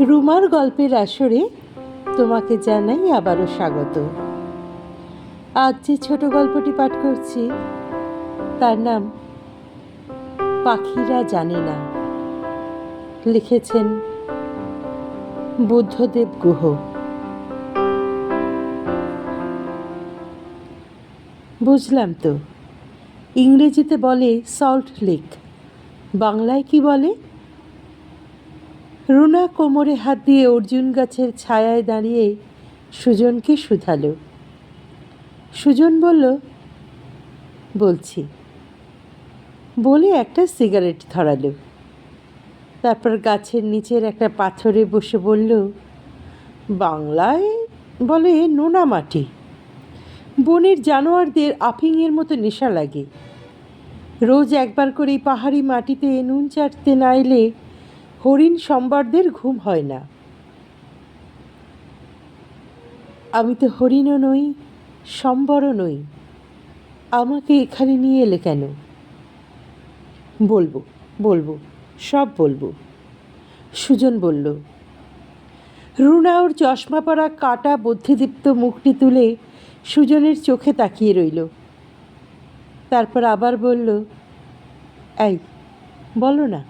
রুমার গল্পের আসরে তোমাকে জানাই আবারও স্বাগত। আজ যে ছোট গল্পটি পাঠ করছি তার নাম পাখিরা জানে না। লিখেছেন বুদ্ধদেব গুহ। বুঝলাম তো, ইংরেজিতে বলে সল্ট লেক, বাংলায় কি বলে? রুনা কোমরে হাত দিয়ে অর্জুন গাছের ছায়ায় দাঁড়িয়ে সুজনকে শুধালো। সুজন বলল, বলছি বলে একটা সিগারেট ধরালো। তারপর গাছের নিচের একটা পাথরে বসে বলল, বাংলায় বলে নোনা মাটি। বনের জানোয়ারদের আফিংয়ের মতো নেশা লাগে। রোজ একবার করে পাহাড়ি মাটিতে নুন চাটতে না এলে হরিণ সম্বরদের ঘুম হয় না। আমি তো হরিণও নই, সম্বরও নই, আমাকে এখানে নিয়ে এলে কেন? বলবো বলবো সব বলবো, সুজন বলল। রুনা ওর চশমা পরা কাটা বুদ্ধিদীপ্ত মুখটি তুলে সুজনের চোখে তাকিয়ে রইল। তারপর আবার বলল, এই বলো না,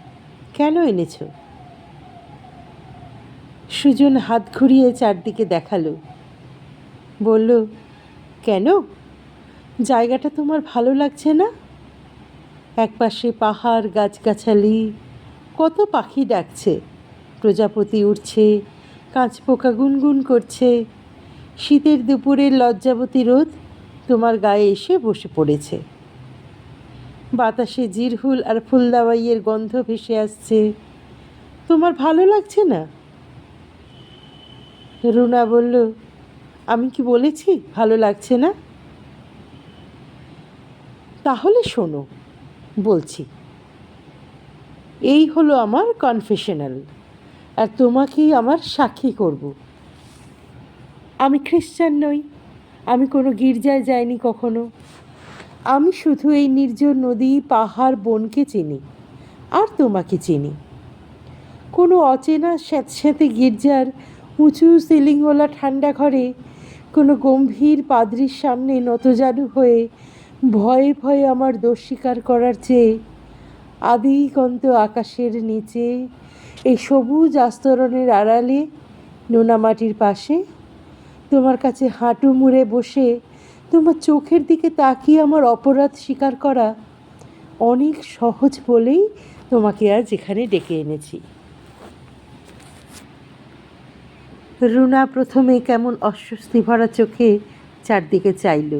কেন এনেছ? সুজন হাত ঘুরিয়ে চারদিকে দেখালো। বলল, কেন? জায়গাটা তোমার ভালো লাগছে না? একপাশে পাহাড়, গাছগাছালি, কত পাখি ডাকছে, প্রজাপতি উঠছে, কাঁচপোকা গুনগুন করছে। শীতের দুপুরের লজ্জাবতী রোদ তোমার গায়ে এসে বসে পড়েছে। বাতাসে জিরহুল আর ফুলদাওয়াইয়ের গন্ধ ভেসে আসছে। তোমার ভালো লাগছে না? রুনা বলল, আমি কি বলেছি ভালো লাগছে না? তাহলে শোনো, বলছি। এই হলো আমার কনফেশনাল, আর তোমাকেই আমার সাক্ষী করব। আমি খ্রিস্টান নই, আমি কোনো গির্জায় যাইনি কখনো। আমি শুধু এই নির্জন নদী, পাহাড়, বনকে চিনি, আর তোমাকে চিনি। কোনো অচেনা স্যাঁতস্যাঁতে গির্জার উঁচু সিলিংওয়ালা ঠান্ডা ঘরে কোনো গম্ভীর পাদ্রির সামনে নতজানু হয়ে ভয়ে ভয়ে আমার দোষ স্বীকার করার চেয়ে আদিকন্ত আকাশের নিচে এই সবুজ আস্তরণের আড়ালে নোনামাটির পাশে তোমার কাছে হাঁটু মুড়ে বসে তোমার চোখের দিকে তাকিয়ে আমার অপরাধ স্বীকার করা অনেক সহজ বলেই তোমাকে আজ এখানে ডেকে এনেছি। রুনা প্রথমে কেমন অস্বস্তি ভরা চোখে চারদিকে চাইল।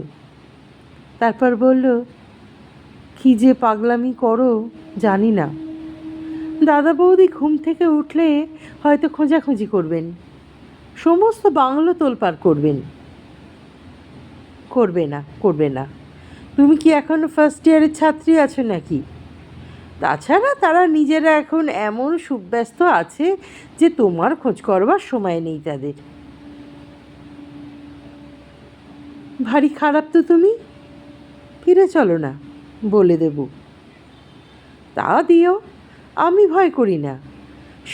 তারপর বলল, কি যে পাগলামি করো জানি না। দাদা বৌদি ঘুম থেকে উঠলে হয়তো খোঁজাখুঁজি করবেন, সমস্ত বাংলো তোলপাড় করবেন। করবে না। তুমি কি এখনো ফার্স্ট ইয়ারের ছাত্রী আছো নাকি? তাছাড়া তারা নিজেরা এখন এমন সুব্যস্ত আছে যে তোমার খোঁজ করবার সময় নেই তাদের। ভারী খারাপ তো তুমি, ফিরে চলো না, বলে দেব। তা দিও, আমি ভয় করি না।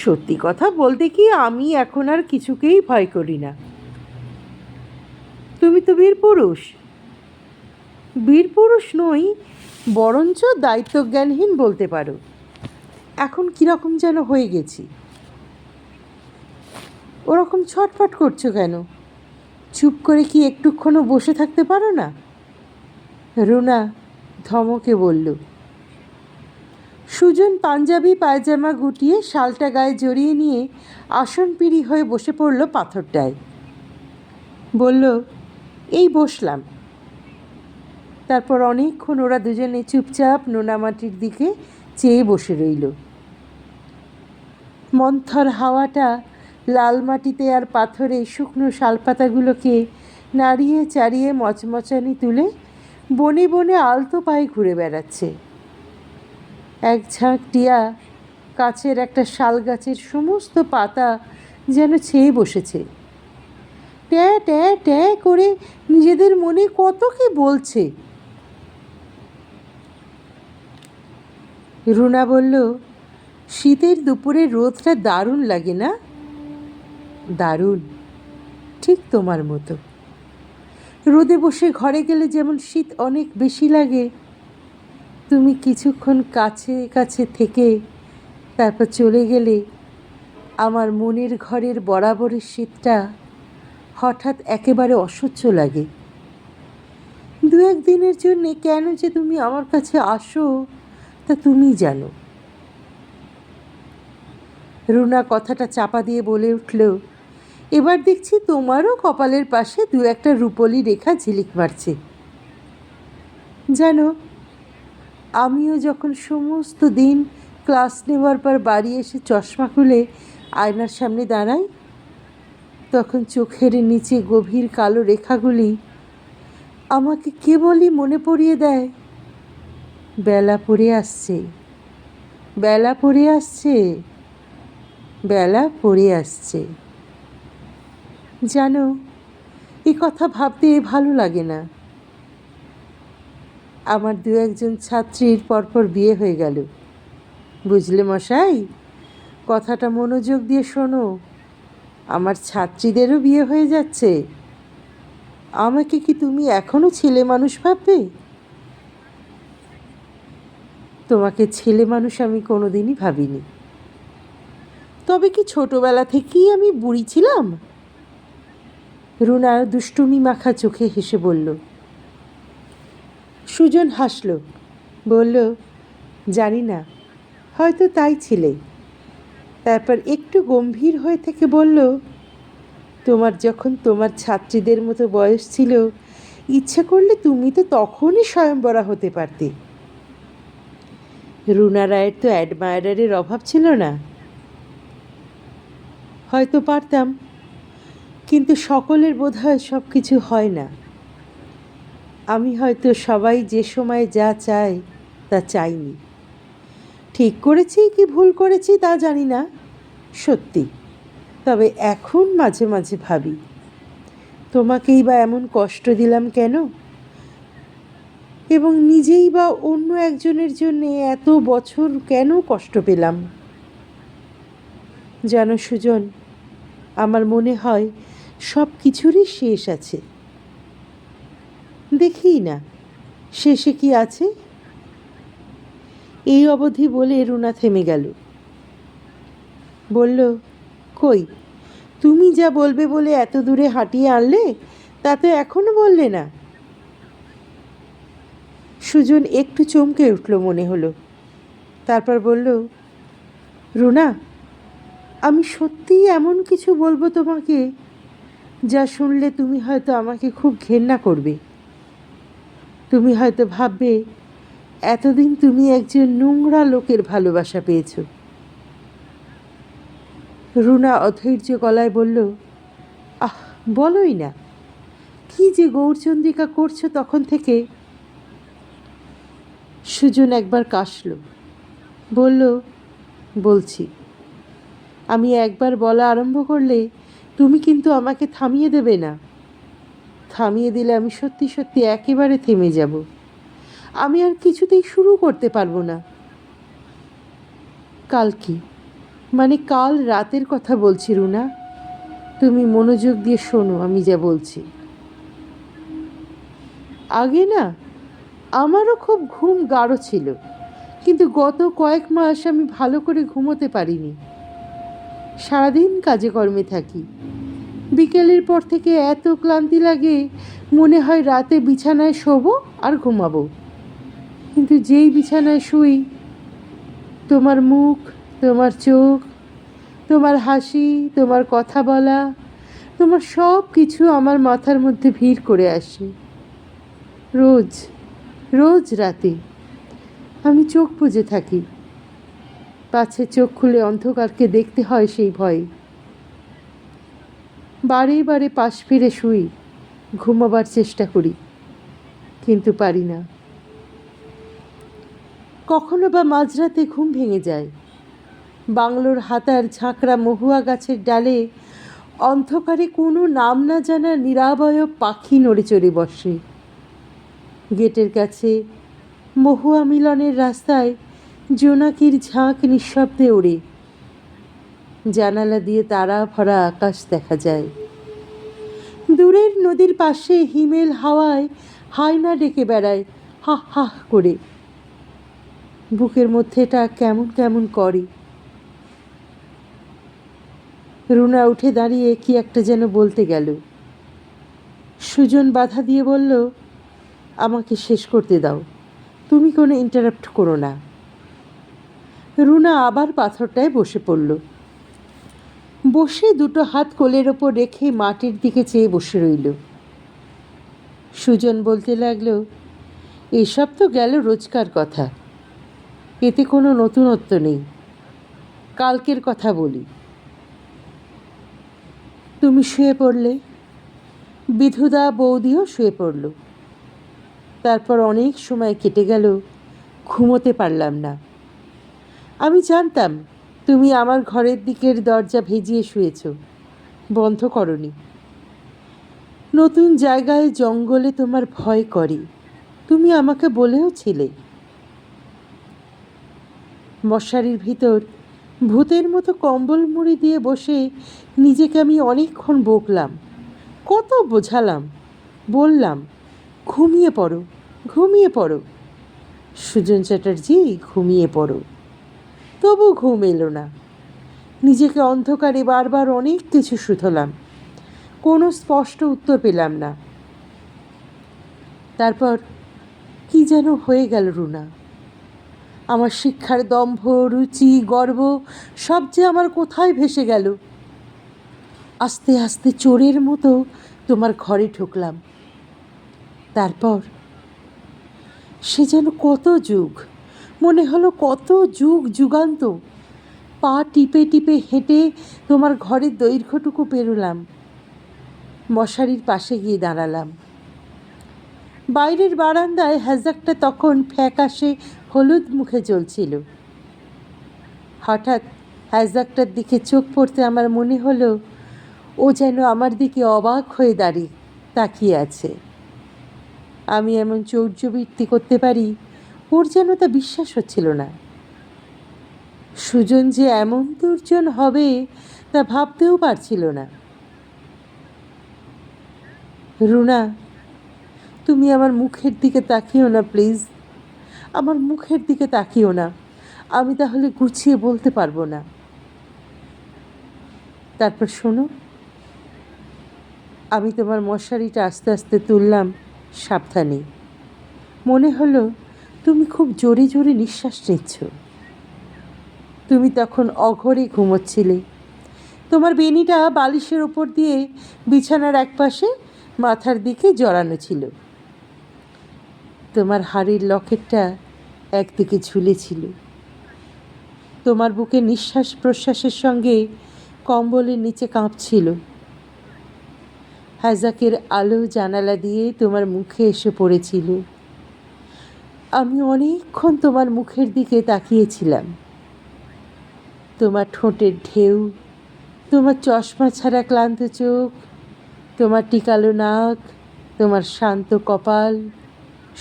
সত্যি কথা বলতে কি, আমি এখন আর কিছুকেই ভয় করি না। তুমি তো বীরপুরুষ। বীরপুরুষ নই, বরঞ্চ দায়িত্বজ্ঞানহীন বলতে পারো। এখন কীরকম যেন হয়ে গেছি। ওরকম ছটফট করছো কেন? চুপ করে কি একটুক্ষণও বসে থাকতে পারো না? রুনা ধমকে বলল। সুজন পাঞ্জাবি পায়জামা গুটিয়ে শালটা গায়ে জড়িয়ে নিয়ে আসন পিড়ি হয়ে বসে পড়ল পাথরটায়। বলল, এই বসলাম। তারপর অনেকক্ষণ ওরা দুজনে চুপচাপ নোনামাটির দিকে চেয়ে বসে রইল। মন্থর হাওয়াটা লাল মাটিতে আর পাথরে শুকনো শালপাতাগুলোকে নাড়িয়ে চাড়িয়ে মচমচানি তুলে বনে বনে আলতো পায়ে ঘুরে বেড়াচ্ছে। এক ঝাঁক টিয়া কাছের একটা শাল গাছের সমস্ত পাতা যেন ছেয়ে বসেছে। ট্যাঁ ট্যাঁ ট্যাঁ করে নিজেদের মনে কত কি বলছে। রুনা বলল, শীতের দুপুরে রোদটা দারুণ লাগে না? দারুণ, ঠিক তোমার মতো। রোদে বসে ঘরে গেলে যেমন শীত অনেক বেশি লাগে, তুমি কিছুক্ষণ কাছে কাছে থেকে তারপর চলে গেলে আমার মনের ঘরের বরাবরের শীতটা হঠাৎ একেবারে অসহ্য লাগে। দু এক দিনের জন্যে কেন যে তুমি আমার কাছে আসো তা তুমি জানো। রুনা কথাটা চাপা দিয়ে বলে উঠল, এবার দেখছি তোমারও কপালের পাশে দু একটা রূপলি রেখা ঝিলিক মারছে। জানো, আমিও যখন সমস্ত দিন ক্লাস নেওয়ার পর বাড়ি এসে চশমা খুলে আয়নার সামনে দাঁড়াই, তখন চোখের নিচে গভীর কালো রেখাগুলি আমাকে কেবলই মনে পড়িয়ে দেয়, বেলা পড়ে আসছে, বেলা পড়ে আসছে, বেলা পড়ে আসছে। জানো, এ কথা ভাবতে ভালো লাগে না। আমার দু একজন ছাত্রীর পরপর বিয়ে হয়ে গেল, বুঝলে মশাই? কথাটা মনোযোগ দিয়ে শোনো, আমার ছাত্রীদেরও বিয়ে হয়ে যাচ্ছে। আমাকে কি তুমি এখনো ছেলে মানুষ ভাববে? তোমাকে ছেলে মানুষ আমি কোনোদিনই ভাবিনি। তবে কি ছোটবেলা থেকেই আমি বুড়ি ছিলাম? রুনা দুষ্টুমি মাখা চোখে হেসে বলল। সুজন হাসল, বলল, জানি না, হয়তো তাই ছিলে। তারপর একটু গম্ভীর হয়ে থেকে বলল, তোমার যখন তোমার ছাত্রীদের মতো বয়স ছিল, ইচ্ছে করলে তুমি তো তখনই স্বয়ংবরা হতে পারতে। রুনা রায়ের তো অ্যাডমায়ারের অভাব ছিল না। হয়তো পারতাম, কিন্তু সকলের বোধহয় সব কিছু হয় না। আমি হয়তো সবাই যে সময় যা চায় তা চাইনি। ঠিক করেছি কি ভুল করেছি তা জানি না, সত্যি। তবে এখন মাঝে মাঝে ভাবি, তোমাকেই বা এমন কষ্ট দিলাম কেন, এবং নিজেই বা অন্য একজনের জন্যে এত বছর কেন কষ্ট পেলাম। জানো সুজন, আমার মনে হয় সব কিছুরই শেষ আছে। দেখি না শেষে কি আছে। এই অবধি বলে রুনা থেমে গেল। বলল, কই, তুমি যা বলবে বলে এত দূরে হাঁটিয়ে আনলে, তা তো এখনো বললে না। সুজন একটু চমকে উঠল মনে হলো। তারপর বলল, রুনা, আমি সত্যিই এমন কিছু বলবো তোমাকে যা শুনলে তুমি হয়তো আমাকে খুব ঘেন্না করবে। তুমি হয়তো ভাববে এতদিন তুমি একজন নোংরা লোকের ভালোবাসা পেয়েছ। রুনা অধৈর্য গলায় বলল, আহ, বলোই না, কি যে গৌরচন্দ্রিকা করছো তখন থেকে। সুজন একবার কাশল, বলল, বলছি। আমি একবার বলা আরম্ভ করলে তুমি কিন্তু আমাকে থামিয়ে দেবে না। থামিয়ে দিলে আমি সত্যি সত্যি একেবারে থেমে যাব। আমি আর কিছুতেই শুরু করতে পারবো না। কাল কি, মানে কাল রাতের কথা বলছি রুনা, তুমি মনোযোগ দিয়ে শোনো আমি যা বলছি। আগে না আমারও খুব ঘুম গাঢ় ছিল, কিন্তু গত কয়েক মাস আমি ভালো করে ঘুমোতে পারিনি। সারাদিন কাজে কর্মে থাকি, বিকেলের পর থেকে এত ক্লান্তি লাগে মনে হয় রাতে বিছানায় শোবো আর ঘুমাবো। কিন্তু যেই বিছানায় শুই, তোমার মুখ, তোমার চোখ, তোমার হাসি, তোমার কথা বলা, তোমার সব কিছু আমার মাথার মধ্যে ভিড় করে আসে। রোজ রোজ রাতে আমি চোখ বুজে থাকি, পাছে চোখ খুলে অন্ধকারকে দেখতে হয় সেই ভয়ে। বারে বারে পাশ ফিরে শুই, ঘুমাবার চেষ্টা করি, কিন্তু পারি না। কখনো বা মাঝরাতে ঘুম ভেঙে যায়। বাংলোর হাতার ঝাঁকড়া মহুয়া গাছের ডালে অন্ধকারে কোনো নাম না জানা নিরাবয়ব পাখি নড়ে চড়ে বসে। গেটের কাছে মহুয়া মিলনের রাস্তায় জোনাকির ঝাঁক নিঃশব্দে ওড়ে। জানালা দিয়ে তারা ভরা আকাশ দেখা যায়। দূরের নদীর পাশে হিমেল হাওয়ায় হায়না ডেকে বেড়ায় হা হা করে। বুকের মধ্যেটা কেমন কেমন করে। রুনা উঠে দাঁড়িয়ে কি একটা যেন বলতে গেল। সুজন বাধা দিয়ে বলল, আমাকে শেষ করতে দাও, তুমি কোনো ইন্টারাপ্ট করো না। রুনা আবার পাথরটায় বসে পড়ল। বসে দুটো হাত কোলের ওপর রেখে মাটির দিকে চেয়ে বসে রইল। সুজন বলতে লাগলো, এসব তো গেল রোজকার কথা, এতে কোনো নতুনত্ব নেই। কালকের কথা বলি। তুমি শুয়ে পড়লে, বিধুদা বৌদিও শুয়ে পড়ল। তারপর অনেক সময় কেটে গেল, ঘুমোতে পারলাম না। আমি জানতাম তুমি আমার ঘরের দিকের দরজা ভেজিয়ে শুয়েছ, বন্ধ করনি। নতুন জায়গায় জঙ্গলে তোমার ভয় করে, তুমি আমাকে বলেও ছিলে। মশারির ভিতর ভূতের মতো কম্বল মুড়ি দিয়ে বসে নিজেকে আমি অনেকক্ষণ বকলাম, কত বোঝালাম, বললাম ঘুমিয়ে পড়ো, ঘুমিয়ে পড়ো সুজন চ্যাটার্জি, ঘুমিয়ে পড়ো। তবু ঘুম এলো না। নিজেকে অন্ধকারে বারবার অনেক কিছু শুধলাম, কোনো স্পষ্ট উত্তর পেলাম না। তারপর কি যেন হয়ে গেল রুনা। আমার শিক্ষার দম্ভ, রুচি, গর্ব সব যে আমার কোথায় ভেসে গেল। আস্তে আস্তে চোরের মতো তোমার ঘরে ঢুকলাম। তারপর সে যেন কত যুগ, মনে হলো কত যুগ যুগান্ত। পা টিপে টিপে হেঁটে তোমার ঘরের দৈর্ঘ্যটুকু পেরোলাম। মশারির পাশে গিয়ে দাঁড়ালাম। বাইরের বারান্দায় হ্যাজাকটা তখন ফ্যাকাশে হলুদ মুখে জ্বলছিল। হঠাৎ হ্যাজাকটার দিকে চোখ পড়তে আমার মনে হলো ও যেন আমার দিকে অবাক হয়ে দাঁড়িয়ে তাকিয়ে আছে। আমি এমন চৌর্যবৃত্তি করতে পারি ওর যেন তা বিশ্বাস হচ্ছিল না। সুজন যে এমন দুর্জন হবে তা ভাবতেও পারছিল না। রুনা, তুমি আমার মুখের দিকে তাকিও না প্লিজ, আমার মুখের দিকে তাকিও না, আমি তাহলে গুছিয়ে বলতে পারবো না। তারপর শোনো, আমি তোমার মশারিটা আস্তে আস্তে তুললাম সাবধানে। মনে হলো তুমি খুব জোরে জোরে নিঃশ্বাস নিচ্ছ। তুমি তখন অঘরে ঘুমোচ্ছিলে। তোমার বেনিটা বালিশের ওপর দিয়ে বিছানার একপাশে মাথার দিকে জড়ানো ছিল। তোমার হাড়ের লকেটটা একদিকে ঝুলেছিল। তোমার বুকে নিঃশ্বাস প্রশ্বাসের সঙ্গে কম্বলের নিচে কাঁপছিল। হ্যাজাকের আলো জানালা দিয়ে তোমার মুখে এসে পড়েছিল। আমি অনেকক্ষণ তোমার মুখের দিকে তাকিয়েছিলাম। তোমার ঠোঁটের ঢেউ, তোমার চশমা ছাড়া ক্লান্ত চোখ, তোমার টিকালো নাক, তোমার শান্ত কপাল,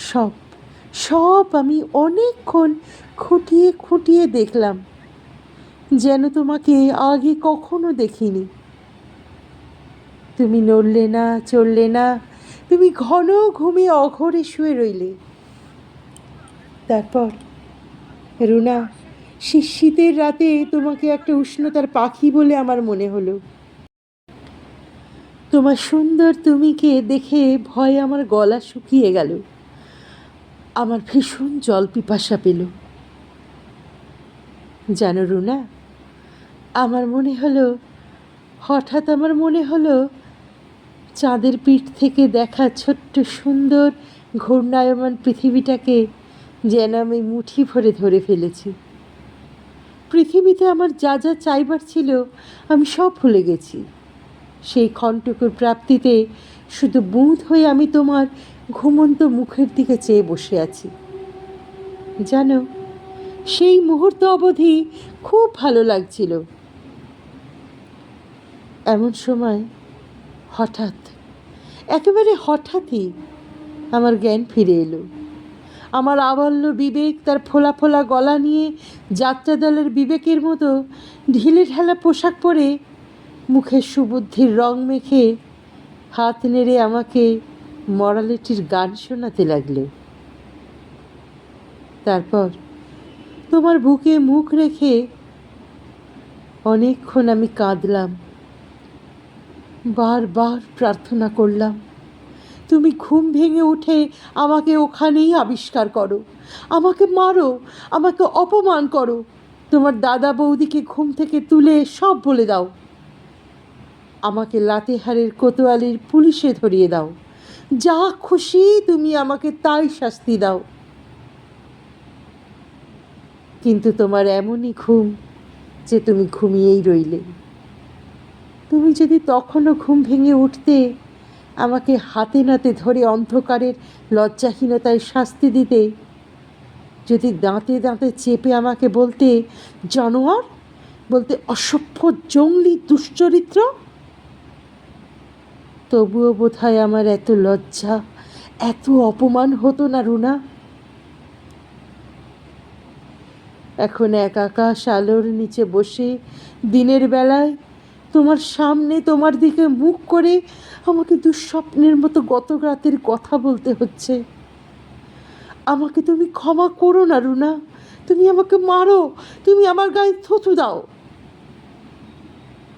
সব সব আমি অনেকক্ষণ খুঁটিয়ে খুঁটিয়ে দেখলাম, যেন তোমাকে আগে কখনো দেখিনি। তুমি নড়লে না, চললে না, তুমি ঘন ঘুমে অঘরে শুয়ে রইলে। তারপর রুনা, শীতের রাতে তোমাকে একটা উষ্ণতার পাখি বলে আমার মনে হলো। তোমার সুন্দর তুমিকে দেখে ভয়ে আমার গলা শুকিয়ে গেল। আমার ভীষণ জল পিপাসা পেল। জানো রুনা, আমার মনে হলো, হঠাৎ আমার মনে হলো চাঁদের পিঠ থেকে দেখা ছোট্ট সুন্দর ঘূর্ণায়মান পৃথিবীটাকে যেন আমি মুঠি ভরে ধরে ফেলেছি। পৃথিবীতে আমার যা যা চাইবার ছিল আমি সব ভুলে গেছি। সেই ক্ষণটুকুর প্রাপ্তিতে শুধু বুঁদ হয়ে আমি তোমার ঘুমন্ত মুখের দিকে চেয়ে বসে আছি। জানো, সেই মুহূর্ত অবধি খুব ভালো লাগছিল। এমন সময় হঠাৎ, একেবারে হঠাৎই আমার জ্ঞান ফিরে এলো। আমার আবল্য বিবেক তার ফোলা ফোলা গলা নিয়ে যাত্রা দলের বিবেকের মতো ঢিলে ঢালা পোশাক পরে মুখে সুবুদ্ধির রং মেখে হাত নেড়ে আমাকে মরালিটির গান শোনাতে লাগলো। তারপর তোমার বুকে মুখ রেখে অনেকক্ষণ আমি কাঁদলাম, বারবার প্রার্থনা করলাম তুমি ঘুম ভেঙে উঠে আমাকে ওখানেই আবিষ্কার করো, আমাকে মারো, আমাকে অপমান করো, তোমার দাদা বৌদিকে ঘুম থেকে তুলে সব বলে দাও, আমাকে লাতেহারের কোতোয়ালির পুলিশে ধরিয়ে দাও, যা খুশি তুমি আমাকে তাই শাস্তি দাও। কিন্তু তোমার এমনই ঘুম যে তুমি ঘুমিয়েই রইলে। তুমি যদি তখনও ঘুম ভেঙে উঠতে, আমাকে হাতে নাতে ধরে অন্ধকারের লজ্জাহীনতায় শাস্তি দিতে, যদি দাঁতে দাঁতে চেপে আমাকে বলতে জানোয়ার, বলতে অসভ্য জঙ্গলি দুশ্চরিত্র, তবুও বোধহয় আমার এত লজ্জা, এত অপমান হতো না রুনা। এখন এক আকাশ আলোর নিচে বসে দিনের বেলায় তোমার সামনে তোমার দিকে মুখ করে আমাকে দুঃস্বপ্নের মতো গত রাতের কথা বলতে হচ্ছে। আমাকে তুমি ক্ষমা করো না রুনা, তুমি আমাকে মারো, তুমি আমার গায়ে থুথু দাও।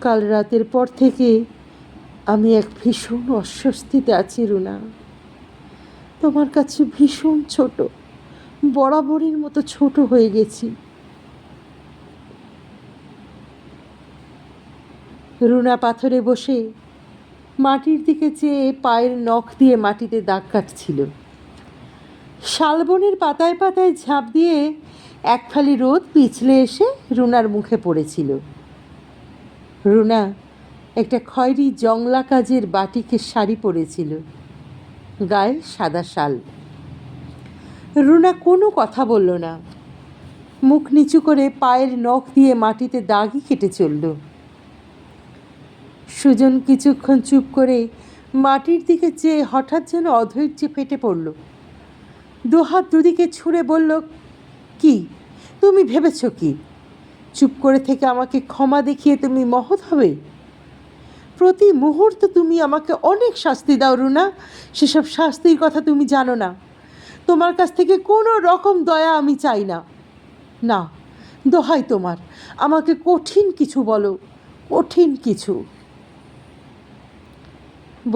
কাল রাতের পর থেকে আমি এক ভীষণ অস্বস্তিতে আছি রুনা, তোমার কাছে ভীষণ ছোট, বরাবরের মতো ছোট হয়ে গেছি। রুনা পাথরে বসে মাটির দিকে চেয়ে পায়ের নখ দিয়ে মাটিতে দাগ কাটছিল। শালবনের পাতায় পাতায় ঝাঁপ দিয়ে এক ফালি রোদ পিছলে এসে রুনার মুখে পড়েছিল। রুনা একটা খয়েরি জংলা কাজের বাটিকের শাড়ি পরেছিল, গায়ে সাদা শাল। রুনা কোনো কথা বলল না, মুখ নিচু করে পায়ের নখ দিয়ে মাটিতে দাগই কেটে চলল। সুজন কিছুক্ষণ চুপ করে মাটির দিকে চেয়ে হঠাৎ যেন অধৈর্যে ফেটে পড়ল। দুহাত দুদিকে ছুঁড়ে বলল, কি তুমি ভেবেছ কি চুপ করে থেকে আমাকে ক্ষমা দেখিয়ে তুমি মহৎ হবে? প্রতি মুহূর্তে তুমি আমাকে অনেক শাস্তি দাও রুনা, সেসব শাস্তির কথা তুমি জানো না। তোমার কাছ থেকে কোনো রকম দয়া আমি চাই না। না, দোহাই তোমার, আমাকে কঠিন কিছু বলো, কঠিন কিছু।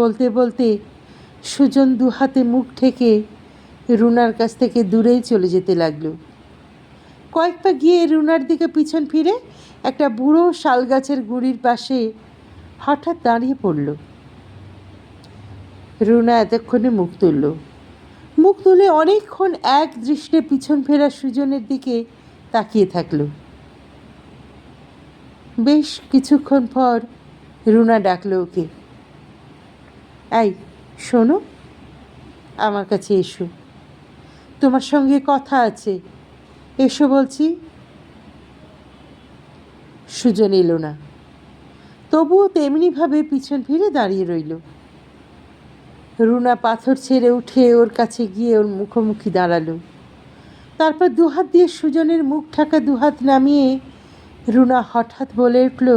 বলতে বলতে সুজন দুহাতে মুখ ঢেকে রুনার কাছ থেকে দূরেই চলে যেতে লাগলো। কয়েক পা গিয়ে রুনার দিকে পিছন ফিরে একটা বুড়ো শাল গাছের গুঁড়ির পাশে হঠাৎ দাঁড়িয়ে পড়ল। রুনা এতক্ষণে মুখ তুলল। মুখ তুলে অনেকক্ষণ এক দৃষ্টে পিছন ফেরা সুজনের দিকে তাকিয়ে থাকল। বেশ কিছুক্ষণ পর রুনা ডাকল ওকে, এই শোনো, আমার কাছে এসো, তোমার সঙ্গে কথা আছে, এসো বলছি। সুজন এলো না, তবুও তেমনিভাবে পিছন ফিরে দাঁড়িয়ে রইল। রুনা পাথর ছেড়ে উঠে ওর কাছে গিয়ে ওর মুখোমুখি দাঁড়ালো। তারপর দুহাত দিয়ে সুজনের মুখ ঢাকা দুহাত নামিয়ে রুনা হঠাৎ বলে উঠল,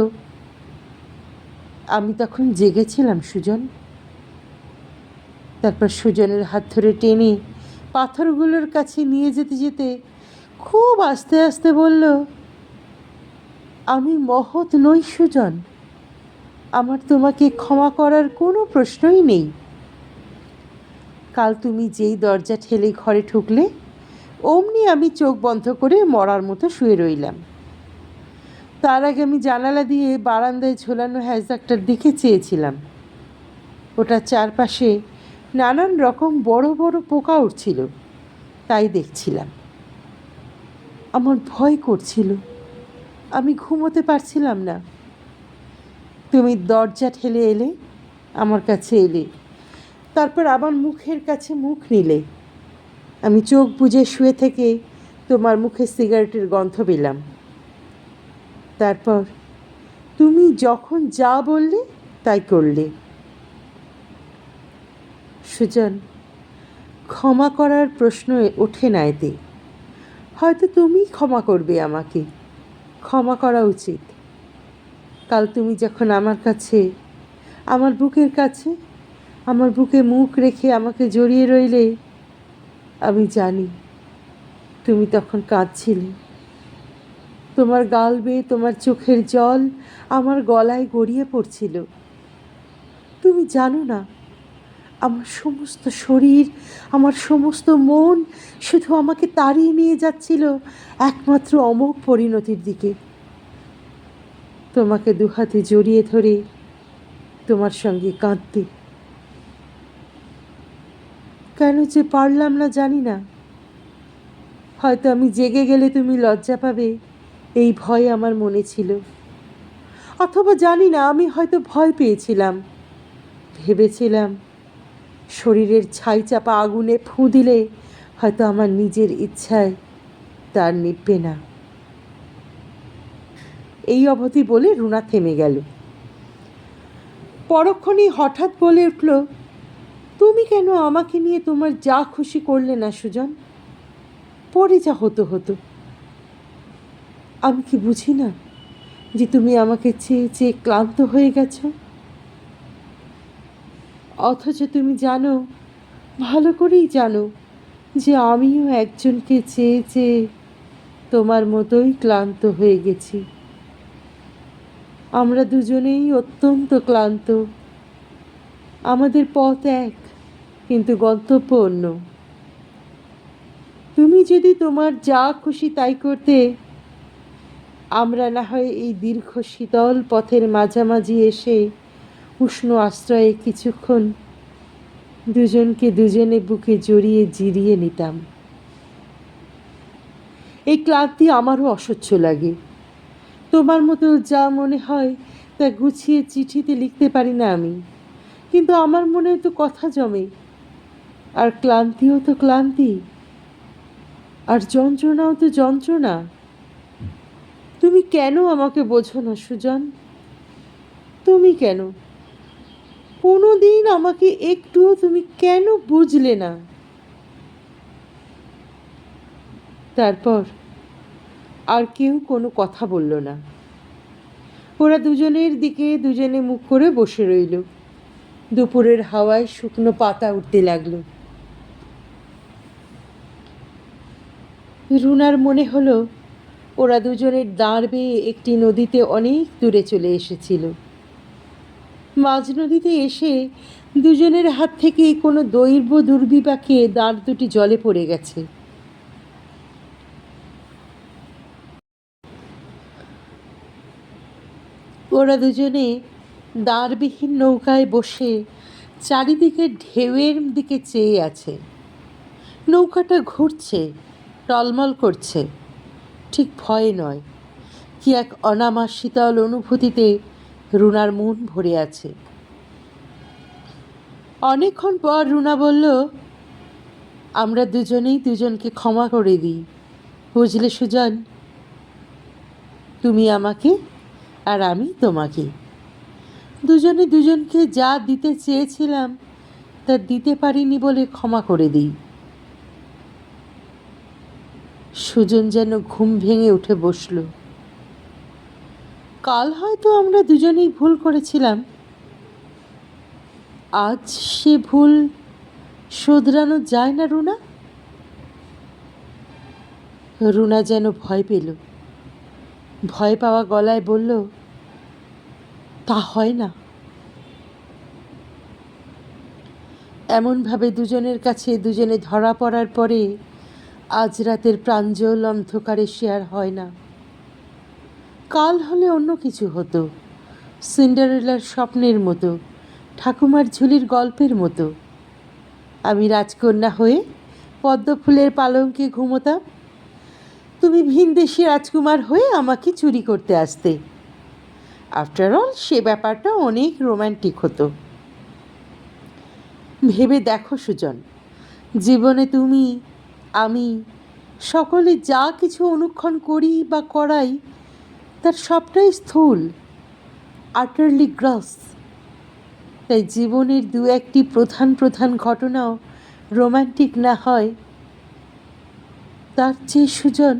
আমি তখন জেগেছিলাম সুজন। তারপর সুজনের হাত ধরে টেনে পাথরগুলোর কাছে নিয়ে যেতে যেতে খুব আস্তে আস্তে বলল, আমি মহৎ নই সুজন, আমার তোমাকে ক্ষমা করার কোনো প্রশ্নই নেই। কাল তুমি যেই দরজা ঠেলে ঘরে ঢুকলে অমনি আমি চোখ বন্ধ করে মরার মতো শুয়ে রইলাম। তার আগে আমি জানালা দিয়ে বারান্দায় ঝোলানো হ্যাজাকটার দিকে চেয়েছিলাম। ওটার চারপাশে নানান রকম বড় বড় পোকা উঠছিল, তাই দেখছিলাম। আমার ভয় করছিল, আমি ঘুমোতে পারছিলাম না। তুমি দরজা ঠেলে এলে, আমার কাছে এলে, তারপর আমার মুখের কাছে মুখ নিলে। আমি চোখ বুজে শুয়ে থেকে তোমার মুখে সিগারেটের গন্ধ পেলাম। তারপর তুমি যখন যা বললে তাই করলে। সুজন, ক্ষমা করার প্রশ্ন ওঠে না এতে। হয়তো তুমিই ক্ষমা করবে আমাকে। ক্ষমা করা উচিত। কাল তুমি যখন আমার কাছে, আমার বুকের কাছে, আমার বুকে মুখ রেখে আমাকে জড়িয়ে রইলে, আমি জানি তুমি তখন কাঁদছিলে। তোমার গাল বেয়ে তোমার চোখের জল আমার গলায় গড়িয়ে পড়ছিল। তুমি জানো না, আমার সমস্ত শরীর, আমার সমস্ত মন শুধু আমাকে তাড়িয়ে নিয়ে যাচ্ছিল একমাত্র অমোঘ পরিণতির দিকে। তোমাকে দুহাতে জড়িয়ে ধরে তোমার সঙ্গে কাঁদতে। কেন যে পারলাম না জানি না। হয়তো আমি জেগে গেলে তুমি লজ্জা পাবে, এই ভয় আমার মনে ছিল। অথবা জানি না, আমি হয়তো ভয় পেয়েছিলাম। ভেবেছিলাম শরীরের ছাই চাপা আগুনে ফুঁ দিলে হয়তো আমার নিজের ইচ্ছায় তার নিভবে না। এই অবধি বলে রুনা থেমে গেল। পরক্ষণেই হঠাৎ বলে উঠল, তুমি কেন আমাকে নিয়ে তোমার যা খুশি করলে না সুজন? পরে যা হতো হতো। আমি কি বুঝি না যে তুমি আমাকে চেয়ে চেয়ে ক্লান্ত হয়ে গেছ? অথচ তুমি জানো, ভালো করেই জানো, যে আমিও একজনকে চেয়ে চেয়ে তোমার মতোই ক্লান্ত হয়ে গেছি। আমরা দুজনেই অত্যন্ত ক্লান্ত। আমাদের পথ এক, কিন্তু গন্তব্য অন্য। তুমি যদি তোমার যা খুশি তাই করতে, আমরা না হয় এই দীর্ঘ শীতল পথের মাঝামাঝি এসে উষ্ণ আশ্রয়ে কিছুক্ষণ দুজনকে দুজনে বুকে জড়িয়ে জিরিয়ে নিতাম। এই ক্লান্তি আমারও অসহ্য লাগে। তোমার মতো যা মনে হয় তা গুছিয়ে চিঠিতে লিখতে পারি না আমি, কিন্তু আমার মনে তো কথা জমে। আর ক্লান্তিও তো ক্লান্তি, আর যন্ত্রণাও তো যন্ত্রণা। তুমি কেন আমাকে বোঝো না সুজন? তুমি কেন? কোনো দিন আমাকে একটুও তুমি কেন বুঝলে না? তারপর আর কেউ কোনো কথা বলল না। ওরা দুজনের দিকে দুজনে মুখ করে বসে রইল। দুপুরের হাওয়ায় শুকনো পাতা উঠতে লাগলো। রুনার মনে হলো ওরা দুজনের দাঁড় বেয়ে একটি নদীতে অনেক দূরে চলে এসেছিল। মাঝ নদীতে এসে দুজনের হাত থেকেই কোনো দৈব দুর্বিপাকে দাঁড় দুটি জলে পড়ে গেছে। ওরা দুজনে দাঁড়বিহীন নৌকায় বসে চারিদিকে ঢেউয়ের দিকে চেয়ে আছে। নৌকাটা ঘুরছে, টলমল করছে। ঠিক ভয় নয়, কি এক অনামা শীতল অনুভূতিতে রুনার মন ভরে আছে। অনেকক্ষণ পর রুনা বলল, আমরা দুজনেই দুজনকে ক্ষমা করে দিই, বুঝলে সুজন? তুমি আমাকে আর আমি তোমাকে। দুজনে দুজনকে যা দিতে চেয়েছিলাম তা দিতে পারিনি বলে ক্ষমা করে দিই। সুজন যেন ঘুম ভেঙে উঠে বসল। কাল হয়তো আমরা দুজনেই ভুল করেছিলাম। আজ সে ভুল শোধরানো যায় না রুনা? রুনা যেন ভয় পেল। ভয় পাওয়া গলায় বলল, তা হয় না। এমনভাবে দুজনের কাছে দুজনে ধরা পড়ার পরে আজ রাতের প্রাঞ্জল অন্ধকারে সে আর হয় না। কাল হলে অন্য কিছু হতো, সিন্ডারেলার স্বপ্নের মতো, ঠাকুমার ঝুলির গল্পের মতো। আমি রাজকন্যা হয়ে পদ্ম ফুলের পালঙ্কে ঘুমোতাম, তুমি ভিনদেশী রাজকুমার হয়ে আমাকে চুরি করতে আসতে। আফটার অল সে ব্যাপারটা অনেক রোম্যান্টিক হতো। ভেবে দেখো সুজন, জীবনে তুমি, আমি, সকলে যা কিছু অনুক্ষণ করি বা করাই, তার সবটাই স্থূল, আটারলি গ্রস। তাই জীবনের দু একটি প্রধান প্রধান ঘটনাও রোম্যান্টিক না হয়, তার চেয়ে সুজন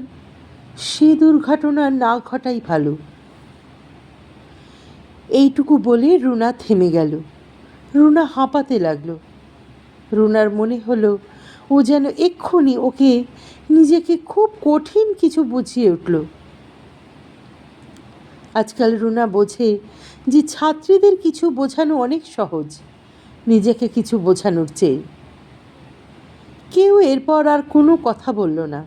সে দুর্ঘটনা না ঘটাই ভালো। এইটুকু বলে রুনা থেমে গেল। রুনা হাঁপাতে লাগলো। রুনার মনে হলো ও যেন এক্ষুনি ওকে নিজেকে খুব কঠিন কিছু বুঝিয়ে উঠল। আজকাল রুনা বোঝে যে ছাত্রীদের কিছু বোঝানো অনেক সহজ নিজেকে কিছু বোঝানোর চেয়ে। কেউ এরপর আর কোনো কথা বলল না।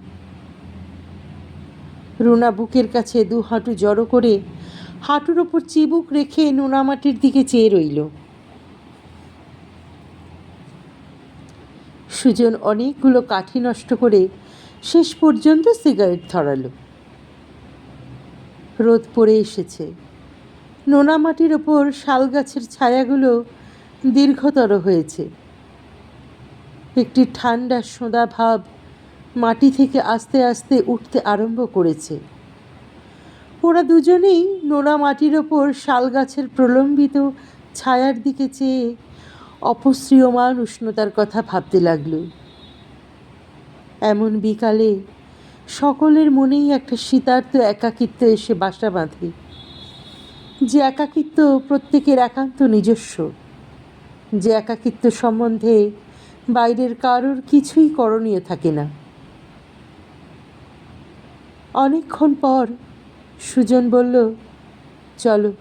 রুনা বুকের কাছে দু হাঁটু জড়ো করে হাঁটুর ওপর চিবুক রেখে নোনামাটির দিকে চেয়ে রইল। সুজন অনেকগুলো কাঠি নষ্ট করে শেষ পর্যন্ত সিগারেট ধরালো। রোদ পড়ে এসেছে। নোনামাটির ওপর শাল গাছের ছায়াগুলো দীর্ঘতর হয়েছে। একটি ঠান্ডা সোঁদা ভাব মাটি থেকে আস্তে আস্তে উঠতে আরম্ভ করেছে। ওরা দুজনেই নোনা মাটির ওপর শাল গাছের প্রলম্বিত ছায়ার দিকে চেয়ে অপসৃয়মান উষ্ণতার কথা ভাবতে লাগল। এমন বিকালে সকলের মনেই একটা শীতার্ত একাকিত্ব এসে বাসা বাঁধে, যে একাকিত্ব প্রত্যেকের একান্ত নিজস্ব, যে একাকিত্ব সম্বন্ধে বাইরের কারোর কিছুই করণীয় থাকে না। অনেকক্ষণ পর সুজন বলল, চলো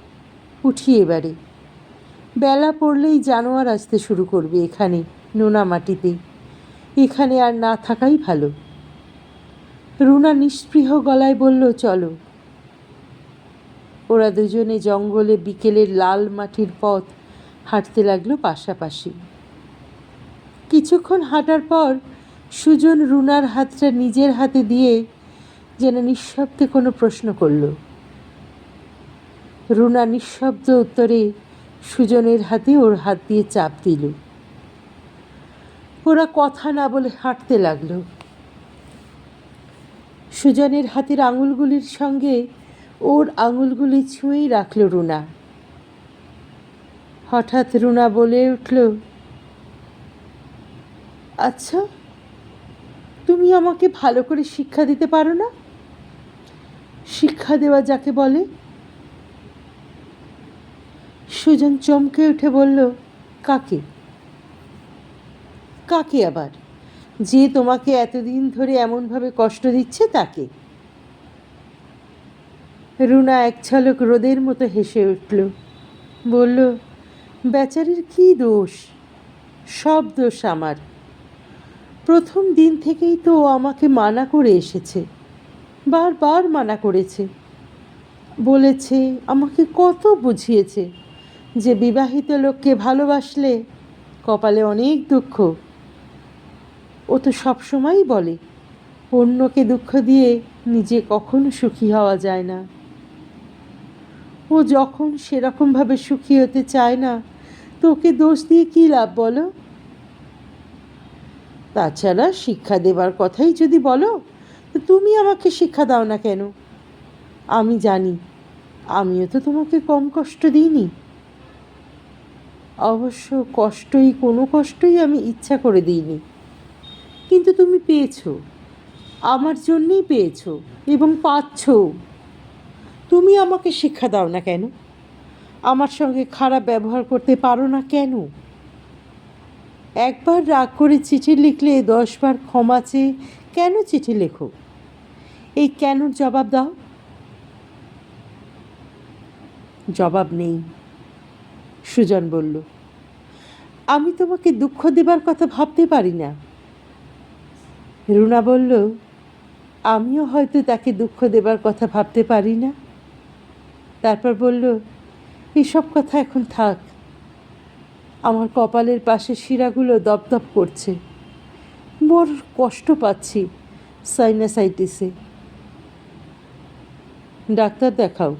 উঠি এবারে। বেলা পড়লেই জানোয়ার আসতে শুরু করবে এখানে নোনা মাটিতে। এখানে আর না থাকাই ভালো। রুনা নিস্পৃহ গলায় বলল, চলো। ওরা দুজনে জঙ্গলে বিকেলের লাল মাটির পথ হাঁটতে লাগলো পাশাপাশি। কিছুক্ষণ হাঁটার পর সুজন রুনার হাতটা নিজের হাতে দিয়ে যেন নিঃশব্দে কোনো প্রশ্ন করল। রুনা নিঃশব্দ উত্তরে সুজনের হাতে ওর হাত দিয়ে চাপ দিল। ওরা কথা না বলে হাঁটতে লাগলো। সুজনের হাতের আঙুলগুলির সঙ্গে ওর আঙুলগুলি ছুঁয়েই রাখল রুনা। হঠাৎ রুনা বলে উঠল, আচ্ছা, তুমি আমাকে ভালো করে শিক্ষা দিতে পারো না? শিক্ষা দেওয়া যাকে বলে। সুজন চমকে উঠে বলল, কাকে? কাকে আবার? যে তোমাকে এতদিন ধরে এমনভাবে কষ্ট দিচ্ছে তাকে। রুনা এক ঝলক রোদের মতো হেসে উঠল, বলল, বেচারির কী দোষ? সব দোষ আমার। প্রথম দিন থেকেই তো ও আমাকে মানা করে এসেছে, বারবার মানা করেছে, বলেছে, আমাকে কত বুঝিয়েছে যে বিবাহিত লোককে ভালোবাসলে কপালে অনেক দুঃখ। ও তো সবসময়ই বলে, অন্যকে দুঃখ দিয়ে নিজে কখনো সুখী হওয়া যায় না। ও যখন সেরকমভাবে সুখী হতে চায় না, তো ওকে দোষ দিয়ে কী লাভ বলো? তাছাড়া শিক্ষা দেবার কথাই যদি বলো, তো তুমি আমাকে শিক্ষা দাও না কেন? আমি জানি আমিও তো তোমাকে কম কষ্ট দিইনি। অবশ্য কোনো কষ্টই আমি ইচ্ছা করে দিইনি, কিন্তু তুমি পেয়েছো, আমার জন্যেই পেয়েছো এবং পাচ্ছ। তুমি আমাকে শিক্ষা দাও না কেন? আমার সঙ্গে খারাপ ব্যবহার করতে পারো না কেন? একবার রাগ করে চিঠি লিখলে 10 বার ক্ষমা চেয়ে কেন চিঠি লেখো? এই কেনর জবাব দাও। জবাব নেই। সুজন বলল, আমি তোমাকে দুঃখ দেবার কথা ভাবতে পারি না। রুনা বলল, আমিও হয়তো তাকে দুঃখ দেবার কথা ভাবতে পারি না। তারপর বলল, এসব কথা এখন থাক। আমার কপালের পাশে শিরাগুলো দপদপ করছে, বড় কষ্ট পাচ্ছি সাইনাসাইটিসে। ডাক্তার দেখাও।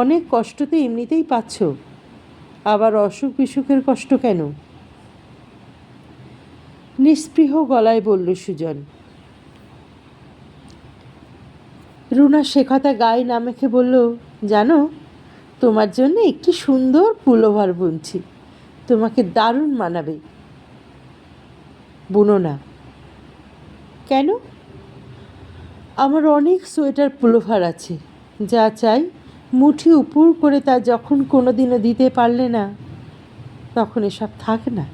অনেক কষ্ট তো এমনিতেই পাচ্ছ, আবার অসুখ বিসুখের কষ্ট কেন? নিস্পৃহ গলায় বলল সুজন। রুনা সে কথা গায়ে না মেখে বলল, জানো, তোমার জন্য একটি সুন্দর পুলোভার বুনছি, তোমাকে দারুণ মানাবে। বুনো না। কেন? আমার অনেক সোয়েটার পুলোভার আছে, যা চাই মুঠি উপুর করে, তা যখন কোনো দিনও দিতে পারলে না, তখন এসব থাক না।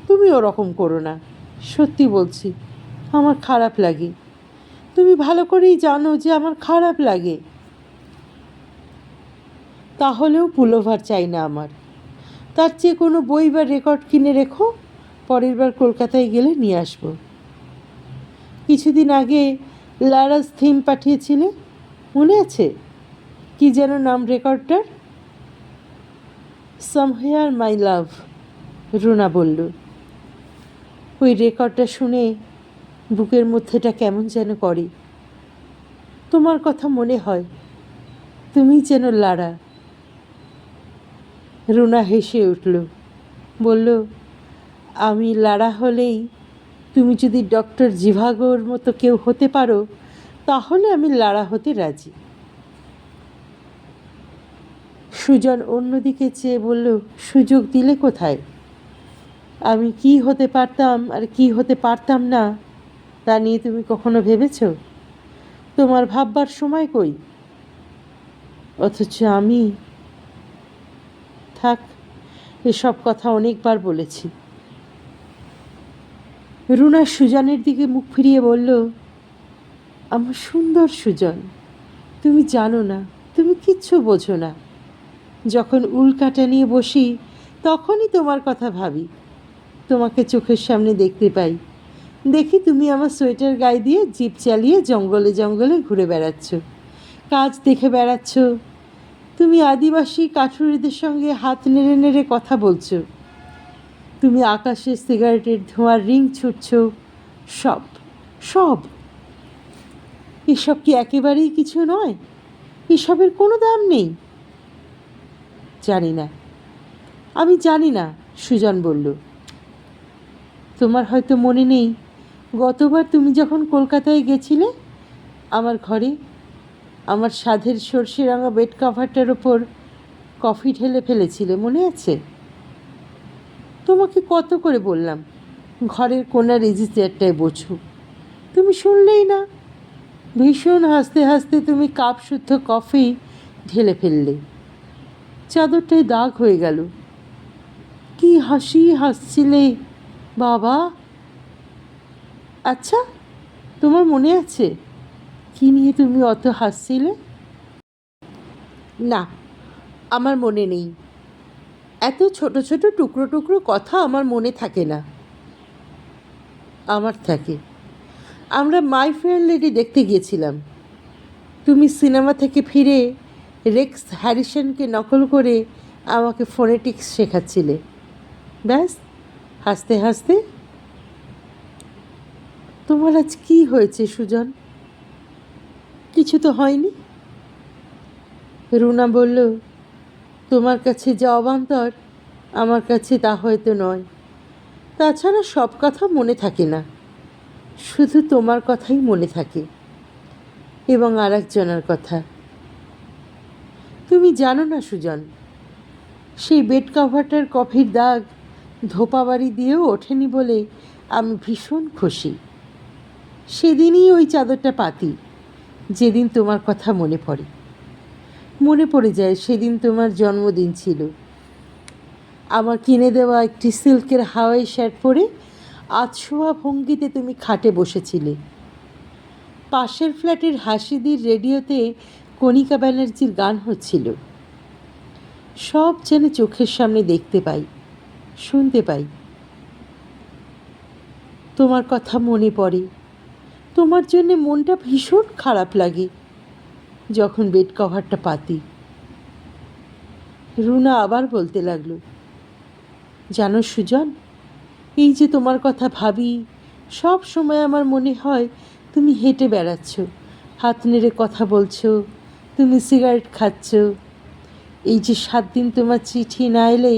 তুমি ওরকম করো না, সত্যি বলছি, আমার খারাপ লাগে। তুমি ভালো করেই জানো যে আমার খারাপ লাগে। তাহলেও পুলোভার চাই না আমার। তার চেয়ে কোনো বই বা রেকর্ড কিনে রেখো, পরের বার কলকাতায় গেলে নিয়ে আসবো। কিছুদিন আগে লারাস থিম পাঠিয়েছিলে, মনে আছে? কি যেন নাম রেকর্ডটার? সামহেয়ার মাই লাভ, রুনা বলল। ওই রেকর্ডটা শুনে বুকের মধ্যেটা কেমন যেন করে। তোমার কথা মনে হয়, তুমি যেন লারা। রুনা হেসে উঠল, বলল, আমি লারা হলেই, তুমি যদি ডক্টর জিভাগোর মতো কেউ হতে পারো, তাহলে আমি লারা হতে রাজি। সুজন অন্যদিকে চেয়ে বলল, সুযোগ দিলে কোথায়? আমি কি হতে পারতাম আর কি হতে পারতাম না, তা নিয়ে তুমি কখনো ভেবেছ? তোমার ভাববার সময় কই? অথচ আমি, থাক, এসব কথা অনেকবার বলেছি। রুনা সুজনের দিকে মুখ ফিরিয়ে বলল, আমার সুন্দর সুজন, তুমি জানো না, তুমি কিচ্ছু বোঝো না। যখন উল্কাটা নিয়ে বসি, তখনই তোমার কথা ভাবি। তোমাকে চোখের সামনে দেখতে পাই, দেখি তুমি আমার সোয়েটার গায়ে দিয়ে জিপ চালিয়ে জঙ্গলে জঙ্গলে ঘুরে বেড়াচ্ছ, কাজ দেখে বেড়াচ্ছ। তুমি আদিবাসী কাঠুরিদের সঙ্গে হাত নেড়ে নেড়ে কথা বলছো। তুমি আকাশে সিগারেটের ধোঁয়ার রিং ছুটছ। সব সব এসব কি একেবারেই কিছু নয়? এসবের কোনো দাম নেই? জানি না, আমি জানি না, সুজন বলল। তোমার হয়তো মনে নেই, গতবার তুমি যখন কলকাতায় গেছিলে, আমার ঘরে আমার সাধের সর্ষে রাঙা বেড কভারটার ওপর কফি ঢেলে ফেলেছিলে, মনে আছে? তোমাকে কত করে বললাম ঘরের কোণা রেজিস্টারটায় বোঝো, তুমি শুনলেই না। ভীষণ হাসতে হাসতে তুমি কাপ শুদ্ধ কফি ঢেলে ফেললে, চাদরটায় দাগ হয়ে গেল। কি হাসি হাসছিলে বাবা! আচ্ছা, তোমার মনে আছে কি নিয়ে তুমি অত হাসছিলে? না, আমার মনে নেই। এত ছোট ছোট টুকরো টুকরো কথা আমার মনে থাকে না। আমার থাকে। আমরা মাই ফেয়ার লেডি দেখতে গিয়েছিলাম। তুমি সিনেমা থেকে ফিরে রেক্স হ্যারিসনকে নকল করে আমাকে ফোনেটিক্স শেখাচ্ছিলে। ব্যাস, হাসতে হাসতে। তোমার আজ কী হয়েছে সুজন? কিছু তো হয়নি। রুনা বলল, তোমার কাছে যা অবান্তর, আমার কাছে তা হয়তো নয়। তাছাড়া সব কথা মনে থাকে না, শুধু তোমার কথাই মনে থাকে, এবং আর একজনের কথা। তুমি জানো না সুজন, সেই বেড কভারটার কফির দাগ ধোপাবাড়ি দিয়েও ওঠেনি বলে আমি ভীষণ খুশি। সেদিনই ওই চাদরটা পাতি, যেদিন তোমার কথা মনে পড়ে। মনে পড়ে যায় সেদিন তোমার জন্মদিন ছিল। আমার কিনে দেওয়া একটি সিল্কের হাওয়াই শার্ট পরে আধশোয়া ভঙ্গিতে তুমি খাটে বসেছিলে। পাশের ফ্ল্যাটের হাসিদির রেডিওতে কণিকা ব্যানার্জির গান হচ্ছিল। সব যেন চোখের সামনে দেখতে পাই, শুনতে পাই। তোমার কথা মনে পড়ে। তোমার জন্যে মনটা ভীষণ খারাপ লাগে যখন বেড কভারটা পাতি। রুনা আবার বলতে লাগলো, জানো সুজন, এই যে তোমার কথা ভাবি, সব সময় আমার মনে হয় তুমি হেঁটে বেড়াচ্ছ, হাত নেড়ে কথা বলছো, তুমি সিগারেট খাচ্ছ। এই যে 7 দিন তোমার চিঠি না এলে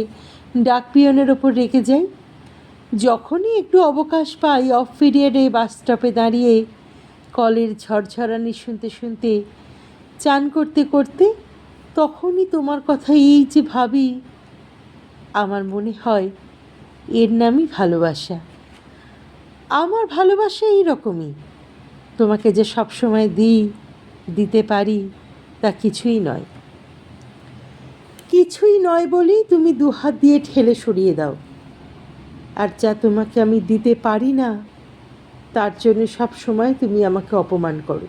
ডাক পিয়নের ওপর রেখে যাই, যখনই একটু অবকাশ পাই অফ পিরিয়ডে বাস স্টপে দাঁড়িয়ে কলের ঝড়ঝড়ানি শুনতে শুনতে চান করতে করতে, তখনই তোমার কথা এই যে ভাবি, আমার মনে হয় এর নামই ভালোবাসা। আমার ভালোবাসা এই রকমই। তোমাকে যে সবসময় দিতে পারি তা কিছুই নয়। কিছুই নয় বলেই তুমি দুহাত দিয়ে ঠেলে সরিয়ে দাও। আর যা তোমাকে আমি দিতে পারি না তার জন্য সব সময় তুমি আমাকে অপমান করো।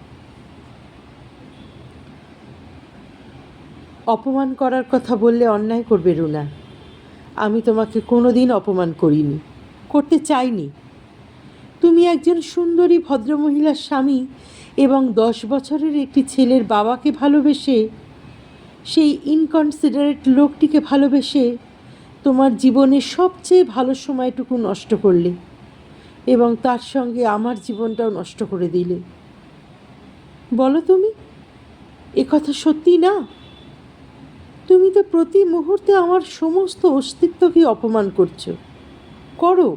অপমান করার কথা বললে অন্যায় করবে রুনা। আমি তোমাকে কোনো দিন অপমান করিনি, করতে চাইনি। তুমি একজন সুন্দরী ভদ্রমহিলার স্বামী এবং 10 বছরের একটি ছেলের বাবাকে ভালোবেসে, সেই ইনকনসিডারেট লোকটিকে ভালোবেসে তোমার জীবনের সবচেয়ে ভালো সময়টুকু নষ্ট করলে এবং তার সঙ্গে আমার জীবনটাও নষ্ট করে দিলে। বলো তুমি, এ কথা সত্যি না? তুমি তো প্রতি মুহূর্তে আমার সমস্ত অস্তিত্বকে অপমান করছো। করো।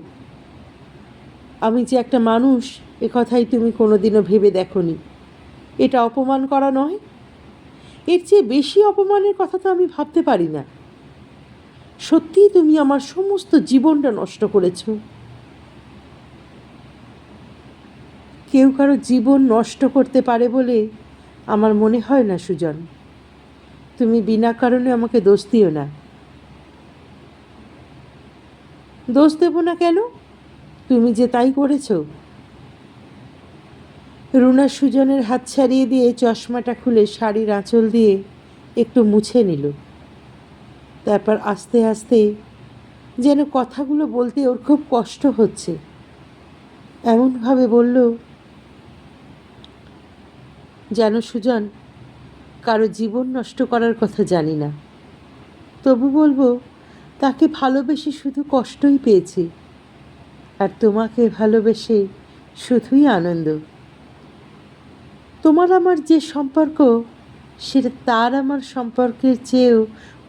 আমি যে একটা মানুষ এ কথাই তুমি কোনোদিনও ভেবে দেখোনি। এটা অপমান করা নয়? এর চেয়ে বেশি অপমানের কথা তো আমি ভাবতে পারি না। সত্যিই তুমি আমার সমস্ত জীবনটা নষ্ট করেছ। কেউ কারো জীবন নষ্ট করতে পারে বলে আমার মনে হয় না সুজন। তুমি বিনা কারণে আমাকে দোষ দিও না। দোষ দেব না কেন? তুমি যে তাই করেছ। রুনা সুজনের হাত ছাড়িয়ে দিয়ে চশমাটা খুলে শাড়ির আঁচল দিয়ে একটু মুছে নিল। তারপর আস্তে আস্তে, যেন কথাগুলো বলতে ওর খুব কষ্ট হচ্ছে, এমনভাবে বলল, জানো সুজন, কারো জীবন নষ্ট করার কথা জানি না, তবু বলবো তাকে ভালোবেসে শুধু কষ্টই পেয়েছি, আর তোমাকে ভালোবেসে শুধুই আনন্দ। তোমার আমার যে সম্পর্ক সেটা তার আমার সম্পর্কের চেয়েও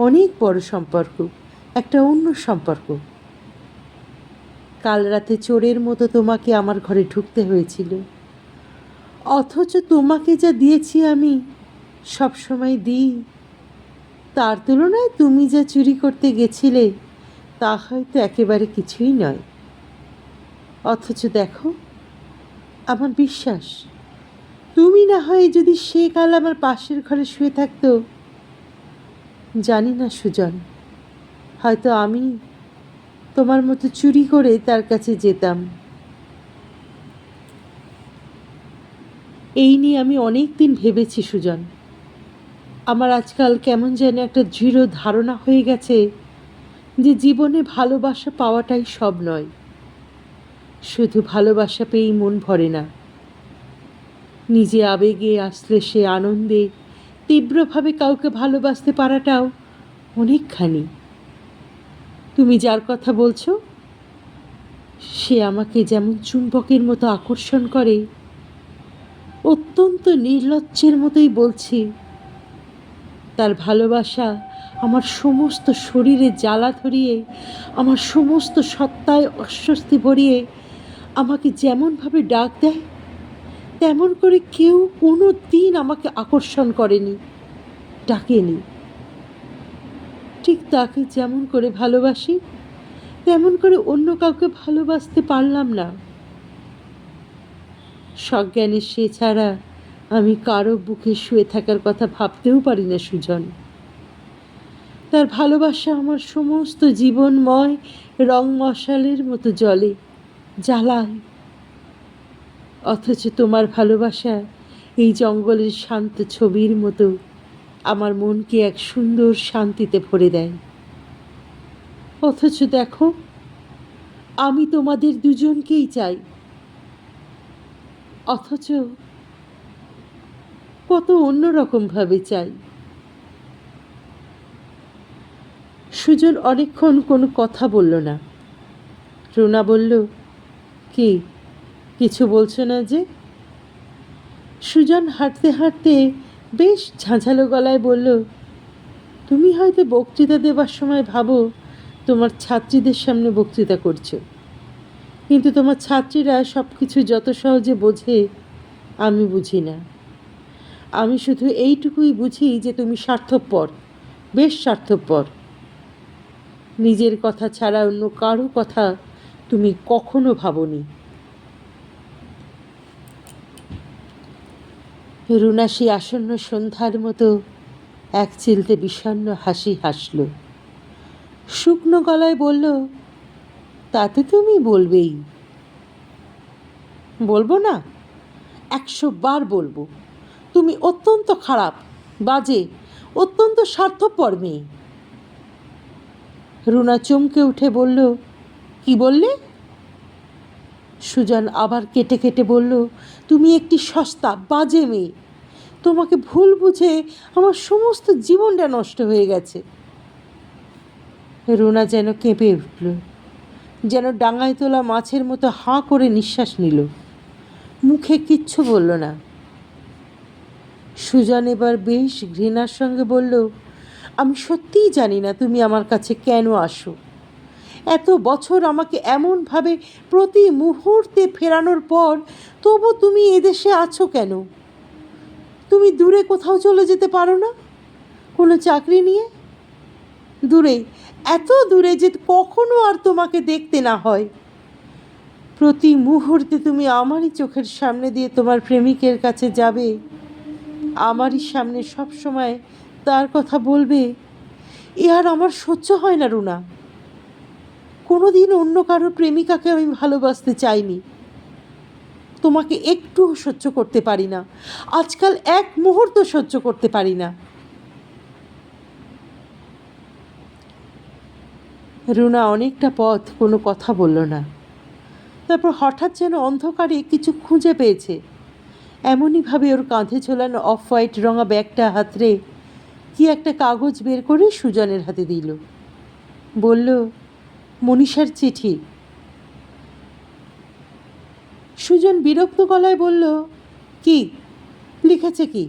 অনেক বড় সম্পর্ক, একটা অন্য সম্পর্ক। কাল রাতে চোরের মতো তোমাকে আমার ঘরে ঢুকতে হয়েছিল, অথচ তোমাকে যা দিয়েছি আমি সব সময় দিই, তার তুলনায় তুমি যা চুরি করতে গেছিলে তা হয়তো একেবারে কিছুই নয়। অথচ দেখো, আমার বিশ্বাস তুমি না হয় যদি সে কাল আমার পাশের ঘরে শুয়ে থাকতো, জানি না সুজন, হয়তো আমি তোমার মতো চুরি করে তার কাছে যেতাম। এই নিয়ে আমি অনেক দিন ভেবেছি সুজন। আমার আজকাল কেমন যেন একটা দৃঢ় ধারণা হয়ে গেছে যে জীবনে ভালোবাসা পাওয়াটাই সব নয়। শুধু ভালোবাসা পেয়েই মন ভরে না, নিজে আবেগে আসলে সে আনন্দে তীব্রভাবে কাউকে ভালোবাসতে পারাটাও অনেকখানি। তুমি যার কথা বলছো সে আমাকে যেমন চুম্বকের মতো আকর্ষণ করে, অত্যন্ত নির্লজ্জের মতোই বলছি, তার ভালোবাসা আমার সমস্ত শরীরে জ্বালা ধরিয়ে, আমার সমস্ত সত্তায় অস্বস্তি ভরিয়ে আমাকে যেমনভাবে ডাক দেয় তেমন করে কেউ কোনো দিন আমাকে আকর্ষণ করেনি, ডাকেনি। ঠিক তাকে যেমন করে ভালোবাসি তেমন করে অন্য কাউকে ভালোবাসতে পারলাম না। সজ্ঞানে সে ছাড়া আমি কারো বুকে শুয়ে থাকার কথা ভাবতেও পারি না সুজন। তার ভালোবাসা আমার সমস্ত জীবনময় রং মশালের মতো জ্বলে, জ্বালায়। অথচ তোমার ভালোবাসা এই জঙ্গলের শান্ত ছবির মতো আমার মনকে এক সুন্দর শান্তিতে ভরে দেয়। অথচ দেখো, আমি তোমাদের দুজনকেই চাই, অথচ কত অন্যরকমভাবে চাই। সুজন অনেকক্ষণ কোনো কথা বলল না। রুনা বলল, কি কিছু বলছো না যে? সুজন হাঁটতে হাঁটতে বেশ ঝাঁঝালো গলায় বলল, তুমি হয়তো বক্তৃতা দেবার সময় ভাবো তোমার ছাত্রীদের সামনে বক্তৃতা করছো, কিন্তু তোমার ছাত্রীরা সব কিছু যত সহজে বোঝে আমি বুঝি না। আমি শুধু এইটুকুই বুঝি যে তুমি স্বার্থপর, বেশ স্বার্থপর। নিজের কথা ছাড়া অন্য কারো কথা তুমি কখনো ভাবনি। রুনা সেই আসন্ন সন্ধ্যার মতো এক চিলতে বিষণ্ণ হাসি হাসল। শুকনো গলায় বলল, তাতে তুমি বলবেই। বলবো না? 100 বার বলবো। তুমি অত্যন্ত খারাপ, বাজে, অত্যন্ত স্বার্থপর মেয়ে। রুনা চমকে উঠে বলল, কি বললে? সুজন আবার কেটে কেটে বলল, তুমি একটি সস্তা বাজে মেয়ে। তোমাকে ভুল বুঝে আমার সমস্ত জীবনটা নষ্ট হয়ে গেছে। রুনা যেন কেঁপে উঠল, যেন ডাঙায় তোলা মাছের মতো হাঁ করে নিঃশ্বাস নিল। মুখে কিচ্ছু বলল না। সুজন এবার বেশ ঘৃণার সঙ্গে বলল, আমি সত্যিই জানি না তুমি আমার কাছে কেন আসো। এত বছর আমাকে এমনভাবে প্রতি মুহূর্তে ফেরানোর পর তবু তুমি এদেশে আছো কেন? তুমি দূরে কোথাও চলে যেতে পারো না? কোনো চাকরি নিয়ে? দূরে, এত দূরে যে কখনো আর তোমাকে দেখতে না হয়। প্রতি মুহূর্তে তুমি আমারই চোখের সামনে দিয়ে তোমার প্রেমিকের কাছে যাবে, আমারই সামনে সব সময় তার কথা বলবে। এ আর আমার সহ্য হয় না রুনা। কোনো দিন অন্য কারো প্রেমিকাকে আমি ভালোবাসতে চাইনি। তোমাকে একটুও সহ্য করতে পারি না, আজকাল এক মুহূর্ত সহ্য করতে পারি না। রুনা অনেকটা পথ কোনো কথা বলল না। তারপর হঠাৎ যেন অন্ধকারে কিছু খুঁজে পেয়েছে, এমনইভাবে ওর কাঁধে ঝোলানো অফ হোয়াইট রঙা ব্যাগটা হাতড়ে কি একটা কাগজ বের করে সুজনের হাতে দিল। বলল, মনীষার চিঠি। সুজন বিরক্ত গলায় বলল, কি লিখেছে কি?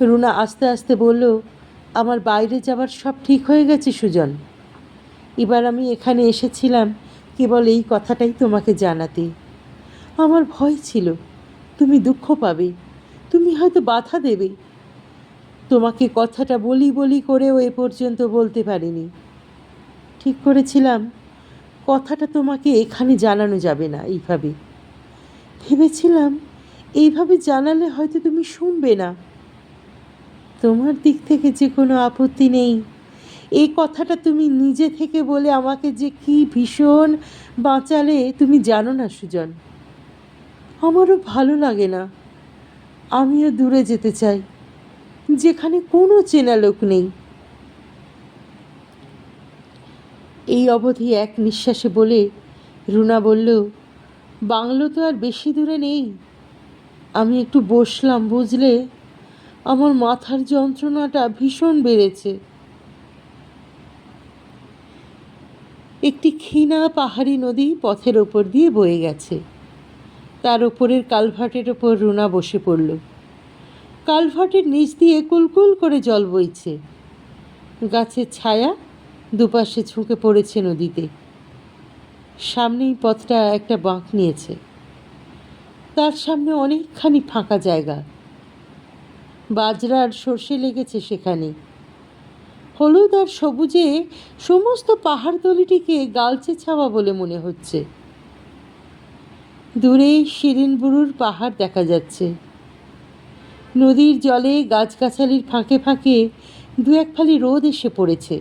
রুনা আস্তে আস্তে বলল, আমার বাইরে যাবার সব ঠিক হয়ে গেছে সুজন। এবার আমি এখানে এসেছিলাম কেবল এই কথাটাই তোমাকে জানাতে। আমার ভয় ছিল তুমি দুঃখ পাবে, তুমি হয়তো বাধা দেবে। তোমাকে কথাটা বলি বলি করেও এ পর্যন্ত বলতে পারিনি। ঠিক করেছিলাম কথাটা তোমাকে এখানে জানানো যাবে না। এইভাবে ভেবেছিলাম, এইভাবে জানালে হয়তো তুমি শুনবে না। তোমার দিক থেকে যে কোনো আপত্তি নেই, এই কথাটা তুমি নিজে থেকে বলে আমাকে যে কি ভীষণ বাঁচালে তুমি জানো না সুজন। আমারও ভালো লাগে না, আমিও দূরে যেতে চাই, যেখানে কোনো চেনা লোক নেই। এই অবধি এক নিঃশ্বাসে বলে রুনা বলল, বাংলো তো আর বেশি দূরে নেই। আমি একটু বসলাম, বুঝলে, আমার মাথার যন্ত্রণাটা ভীষণ বেড়েছে। একটি ক্ষীণা পাহাড়ি নদী পথের ওপর দিয়ে বয়ে গেছে। তার ওপরের কালভার্টের ওপর রুনা বসে পড়ল। কালভার্টের নিচ দিয়ে কুলকুল করে জল বইছে। গাছের ছায়া দুপাশে ঝুঁকে পড়েছে নদীতে। সামনেই পথটা একটা বাঁক নিয়েছে। তার সামনে অনেকখানি ফাঁকা জায়গা। বাজরা আর সর্ষে লেগেছে সেখানে। হলুদ আর সবুজে সমস্ত পাহাড়তলিটিকে গালচে ছাওয়া বলে মনে হচ্ছে। দূরে শিরিন বুরুর পাহাড় দেখা যাচ্ছে। নদীর জলে গাছগাছালির ফাঁকে ফাঁকে দু এক ফালি রোদ এসে পড়েছে।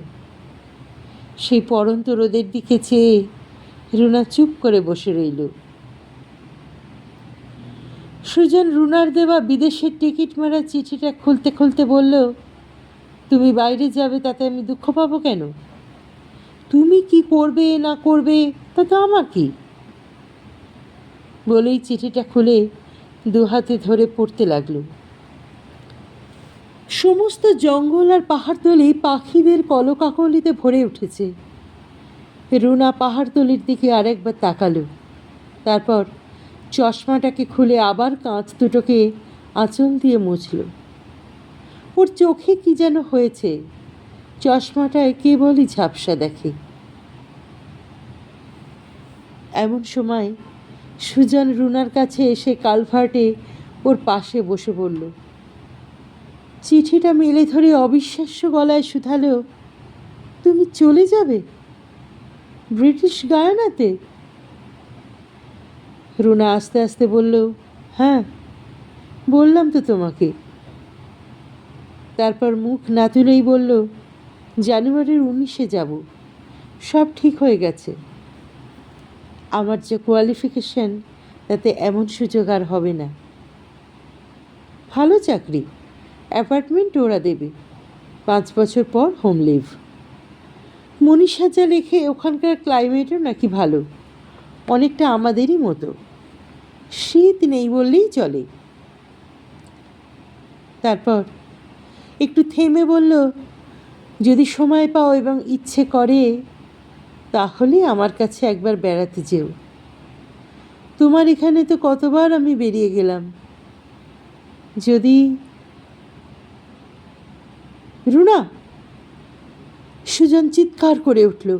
সেই পড়ন্ত রোদের দিকে চেয়ে রুনা চুপ করে বসে রইল। সুজন রুনার দেওয়া বিদেশের টিকিট মারা চিঠিটা খুলতে খুলতে বলল, তুমি বাইরে যাবে তাতে আমি দুঃখ পাবো কেন? তুমি কি করবে না করবে তাতে আমার কি? বলেই চিঠিটা খুলে দু হাতে ধরে পড়তে লাগলো। সমস্ত জঙ্গল আর পাহাড়তলি পাখিদের কলকাকলিতে ভরে উঠেছে। রুনা পাহাড়তলির দিকে আরেকবার তাকালো। তারপর চশমাটাকে খুলে আবার কাঁচ দুটোকে আঁচল দিয়ে মুছল। ওর চোখে কি যেন হয়েছে, চশমাটায় কেবলই ঝাপসা দেখে। এমন সময় সুজন রুনার কাছে এসে কালভার্টে ওর পাশে বসে পড়ল। চিঠিটা মেলে ধরে অবিশ্বাস্য গলায় শুধালো, তুমি চলে যাবে ব্রিটিশ গায়ানাতে? রুনা আস্তে আস্তে বলল, হ্যাঁ, বললাম তো তোমাকে। তারপর মুখ না তুলেই বলল, জানুয়ারির 19-এ যাব, সব ঠিক হয়ে গেছে। আমার যে কোয়ালিফিকেশন, তাতে এমন সুযোগ আর হবে না। ভালো চাকরি, অ্যাপার্টমেন্ট ওরা দেবে, 5 বছর পর হোম লিভ। মনীষা যা লেখে ওখানকার ক্লাইমেটও নাকি ভালো, অনেকটা আমাদেরই মতো, শীত নেই বললেই চলে। তারপর একটু থেমে বলল, যদি সময় পাও এবং ইচ্ছে করে তাহলে আমার কাছে একবার বেড়াতে যেও। তোমার এখানে তো কতবার আমি বেরিয়ে গেলাম। যদি রুনা, সুজন চিৎকার করে উঠল,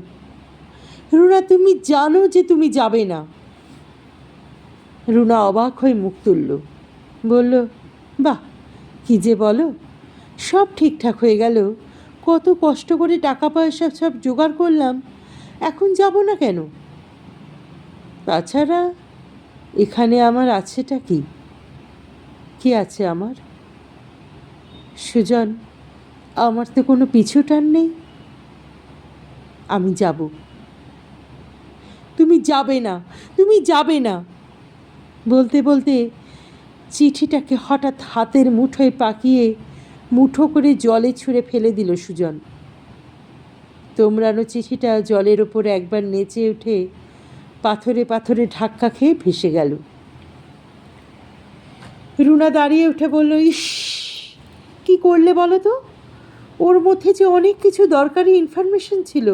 রুনা তুমি জানো যে তুমি যাবে না। রুনা অবাক হয়ে মুখ তুলল, বলল, বাহ, কী যে বলো, সব ঠিকঠাক হয়ে গেল, কত কষ্ট করে টাকা পয়সা সব জোগাড় করলাম, এখন যাব না কেন? তাছাড়া এখানে আমার আছেটা কি? কি আছে আমার? সুজন, আমার তো কোনো পিছু টান নেই। আমি যাব। তুমি যাবে না, তুমি যাবে না। বলতে বলতে চিঠিটাকে হঠাৎ হাতের মুঠোয় পাকিয়ে মুঠো করে জলে ছুঁড়ে ফেলে দিল সুজন। তোমরানো চিঠিটা জলের ওপর একবার নেচে উঠে পাথরে পাথরে ধাক্কা খেয়ে ভেসে গেল। রুনা দাঁড়িয়ে উঠে বলল, ইস, কী করলে বলো তো? ওর মধ্যে যে অনেক কিছু দরকারি ইনফরমেশন ছিল,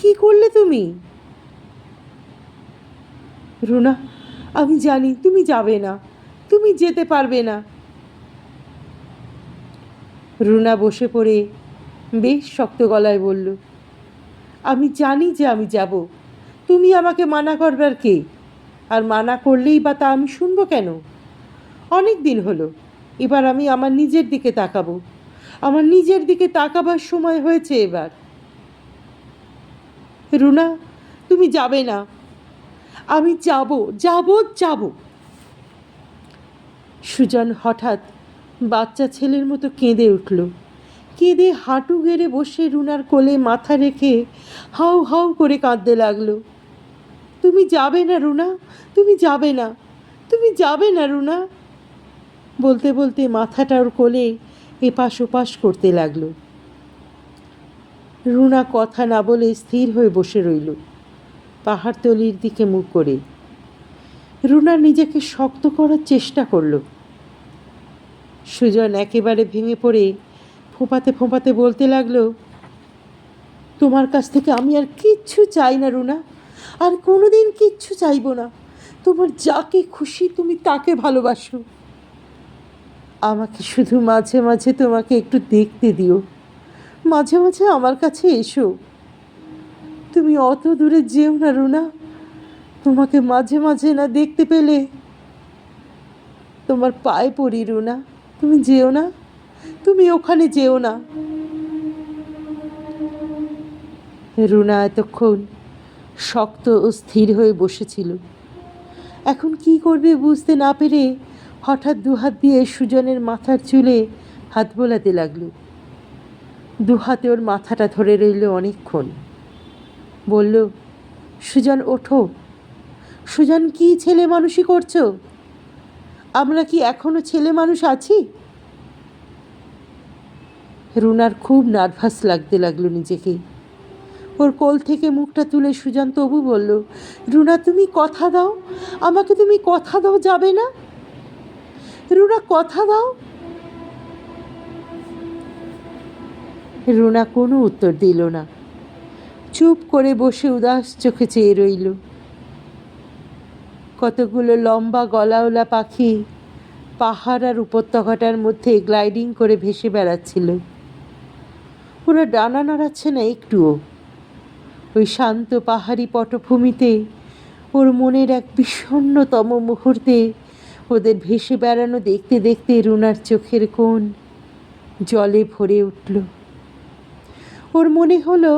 কী করলে তুমি? রুনা, আমি জানি তুমি যাবে না, তুমি যেতে পারবে না। রুনা বসে পড়ে বেশ শক্ত গলায় বলল, আমি জানি যে আমি যাব, তুমি আমাকে মানা করবার কে? আর মানা করলেই বা তা আমি শুনবো কেন? অনেক দিন হলো, এবার আমি আমার নিজের দিকে তাকাবো। আমার নিজের দিকে তাকাবার সময় হয়েছে এবার। রুনা, তুমি যাবে না। আমি যাব, যাব, যাব। সুজন হঠাৎ বাচ্চা ছেলের মতো কেঁদে উঠল। কেঁদে হাঁটু গেড়ে বসে রুনার কোলে মাথা রেখে হাউ হাউ করে কাঁদতে লাগলো। তুমি যাবে না রুনা, তুমি যাবে না, তুমি যাবে না রুনা। বলতে বলতে মাথাটা ওর কোলে এপাশ ওপাশ করতে লাগলো। রুনা কথা না বলে স্থির হয়ে বসে রইল, পাহাড়তলির দিকে মুখ করে। রুনা নিজেকে শক্ত করার চেষ্টা করল। সুজন একেবারে ভেঙে পড়ে ফোঁপাতে ফোঁপাতে বলতে লাগলো, তোমার কাছ থেকে আমি আর কিচ্ছু চাই না রুনা, আর কোনোদিন কিচ্ছু চাইব না। তোমার যাকে খুশি তুমি তাকে ভালোবাসো। আমাকে শুধু মাঝে মাঝে তোমাকে একটু দেখতে দিও, মাঝে মাঝে আমার কাছে এসো। তুমি অত দূরে যেও না রুনা, তোমাকে মাঝে মাঝে না দেখতে পেলে তোমার পায়ে পড়ি রুনা, তুমি যেও না, তুমি ওখানে যেও না। রুনা এতক্ষণ শক্ত ও স্থির হয়ে বসেছিল। এখন কি করবে বুঝতে না পেরে হঠাৎ দুহাত দিয়ে সুজনের মাথার চুলে হাত বোলাতে লাগলো। দুহাতে ওর মাথাটা ধরে রইল অনেকক্ষণ। বলল, সুজন ওঠো। সুজন, কি ছেলে মানুষই করছো? আমরা কি এখনো ছেলে মানুষ আছি? রুনার খুব নার্ভাস লাগতে লাগলো নিজেকে। ওর কোল থেকে মুখটা তুলে সুজন তবু বলল, রুনা তুমি কথা দাও, আমাকে তুমি কথা দাও, যাবে না? রুনা কথা দাও। রুনা কোনো উত্তর দিল না, চুপ করে বসে উদাস চোখে চেয়ে রইল। কতগুলো লম্বা গলাওলা পাখি পাহাড় আর উপত্যকাটার মধ্যে গ্লাইডিং করে ভেসে বেড়াচ্ছিল। ওরা ডানা নাড়াচ্ছে না একটুও। ওই শান্ত পাহাড়ি পটভূমিতে ওর মনের এক বিষণ্ণতম মুহূর্তে ওদের ভেসে বেড়ানো দেখতে দেখতে রুনার চোখের কোণ জলে ভরে উঠল। ওর মনে হলো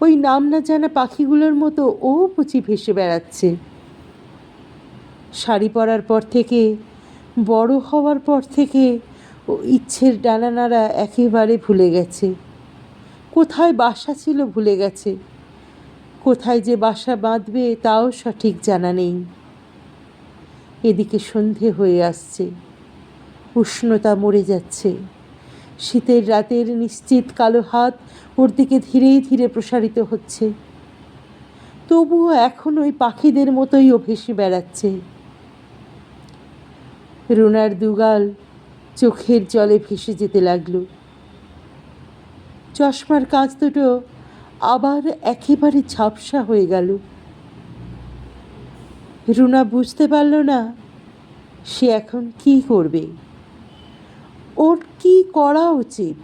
ওই নাম না জানা পাখিগুলোর মতো ও বুঝি ভেসে বেড়াচ্ছে। শাড়ি পরার পর থেকে, বড় হওয়ার পর থেকে ও ইচ্ছের ডানা নাড়া একেবারে ভুলে গেছে। কোথায় বাসা ছিল ভুলে গেছে, কোথায় যে বাসা বাঁধবে তাও সঠিক জানা নেই। এদিকে সন্ধে হয়ে আসছে, উষ্ণতা মরে যাচ্ছে। শীতের রাতের নিশ্চিত কালো হাত ওর দিকে ধীরে ধীরে প্রসারিত হচ্ছে। তবুও এখন ওই পাখিদের মতোই ও ভেসে বেড়াচ্ছে। রুনার দুগাল চোখের জলে ভেসে যেতে লাগলো। চশমার কাঁচ দুটো আবার একেবারে ঝাপসা হয়ে গেল। রুনা বুঝতে পারল না সে এখন কি করবে, ওর কি করা উচিত।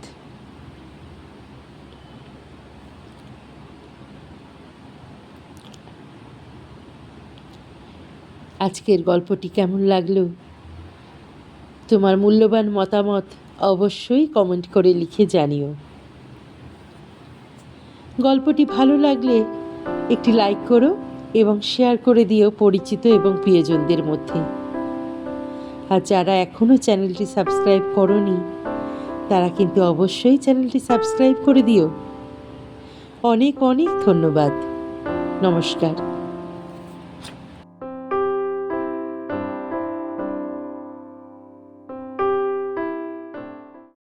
আজকের গল্পটি কেমন লাগলো? তোমার মূল্যবান মতামত অবশ্যই কমেন্ট করে লিখে জানিও। গল্পটি ভালো লাগলে একটি লাইক করো এবং শেয়ার করে দিও পরিচিত এবং প্রিয়জনদের মধ্যে। আর যারা এখনও চ্যানেলটি সাবস্ক্রাইব করোনি তারা কিন্তু অবশ্যই চ্যানেলটি সাবস্ক্রাইব করে দিও। অনেক অনেক ধন্যবাদ। নমস্কার।